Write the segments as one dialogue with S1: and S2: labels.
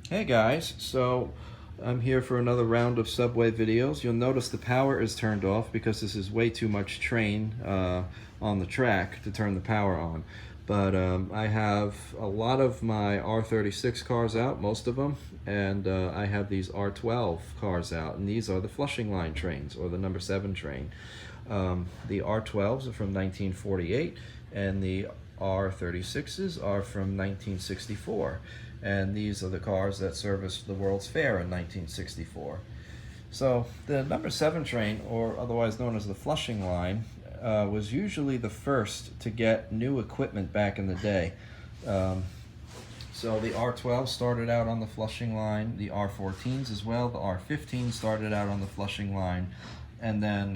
S1: Hey guys, so I'm here for another round of subway videos. You'll notice the power is turned off because this is way too much train on the track to turn the power on. But I have a lot of my R36 cars out, most of them, and I have these R12 cars out, and these are the Flushing Line trains, or the number 7 train. The R12s are from 1948, and the R36s are from 1964. And these are the cars that serviced the World's Fair in 1964. So the number 7 train, or otherwise known as the Flushing Line, was usually the first to get new equipment back in the day. So the R12 started out on the Flushing Line, the R14s as well, the R15s started out on the Flushing Line, and then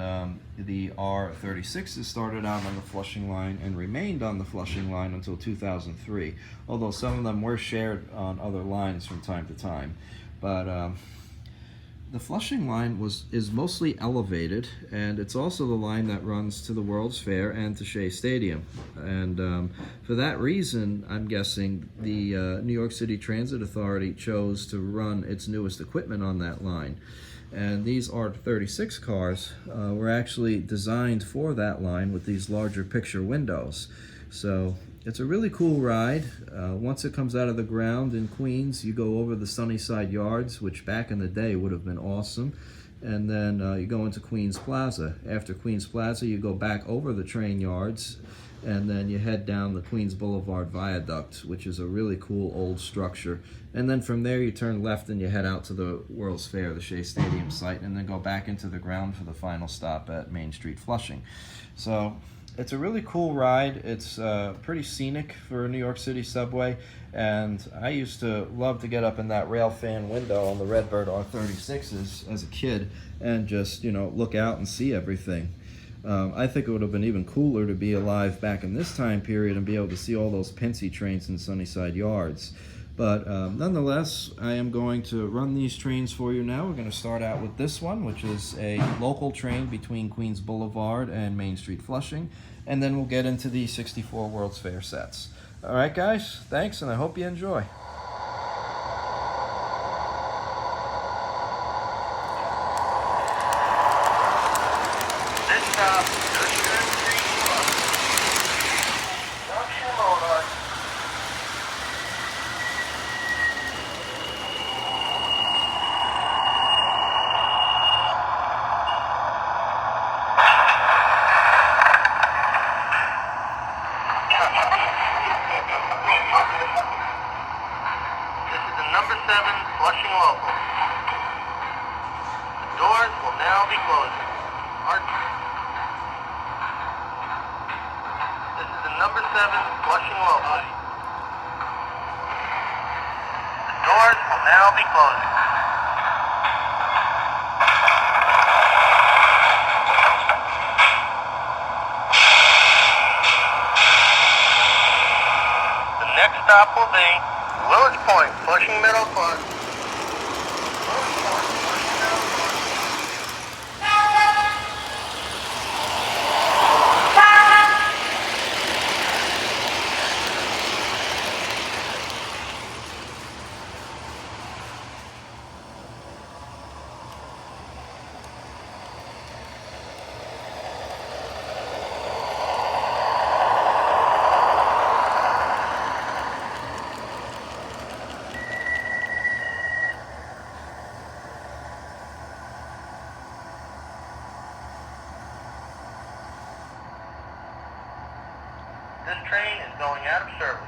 S1: the R36s started out on the Flushing Line and remained on the Flushing Line until 2003, although some of them were shared on other lines from time to time. But the Flushing Line is mostly elevated, and it's also the line that runs to the World's Fair and to Shea Stadium. And for that reason, I'm guessing the New York City Transit Authority chose to run its newest equipment on that line. And these R36 cars were actually designed for that line with these larger picture windows. So it's a really cool ride. Once it comes out of the ground in Queens, you go over the Sunnyside Yards, which back in the day would have been awesome. And then you go into Queens Plaza. After Queens Plaza, you go back over the train yards, and then you head down the Queens Boulevard Viaduct, which is a really cool old structure. And then from there you turn left and you head out to the World's Fair, the Shea Stadium site, and then go back into the ground for the final stop at Main Street Flushing. So it's a really cool ride. It's pretty scenic for a New York City subway, and I used to love to get up in that rail fan window on the Redbird R36s as a kid and just, look out and see everything. I think it would have been even cooler to be alive back in this time period and be able to see all those Pensy trains in Sunnyside Yards. But nonetheless, I am going to run these trains for you now. We're going to start out with this one, which is a local train between Queens Boulevard and Main Street Flushing. And then we'll get into the 64 World's Fair sets. All right, guys, thanks, and I hope you enjoy.
S2: Number 7, Flushing Local. The doors will now be closing. This is the number 7, Flushing Local. The doors will now be closing. The next stop will be Willets Point, Flushing Middle Class. This train is going out of service.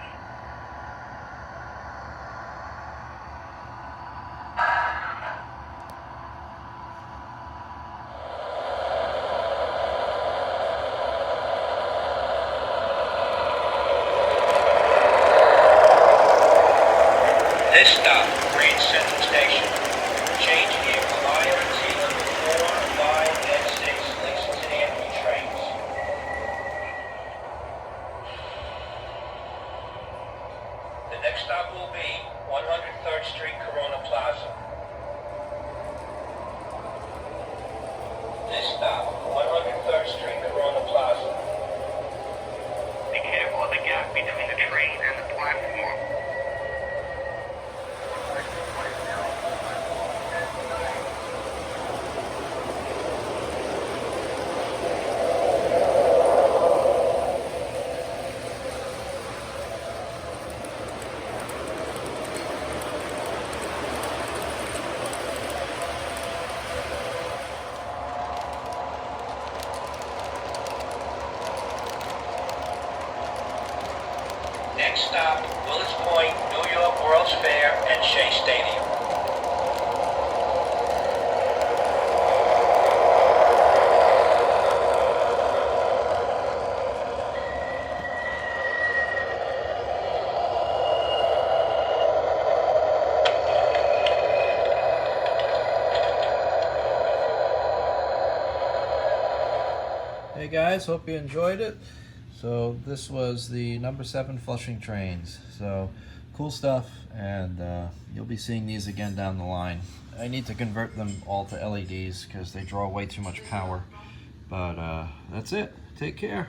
S3: This stop, Grand Central Station. Change vehicle IRT number 4, 5, and 6 Lexington Avenue trains. The next stop will be 103rd Street, Corona Plaza. This stop, 103rd Street, Corona Plaza.
S2: Be careful of the gap between the train and the platform.
S3: stop, Willets Point, New York World's Fair, and Shea Stadium.
S1: Hey guys, hope you enjoyed it. So this was the number 7 Flushing trains. So cool stuff, and you'll be seeing these again down the line. I need to convert them all to LEDs because they draw way too much power. But that's it. Take care.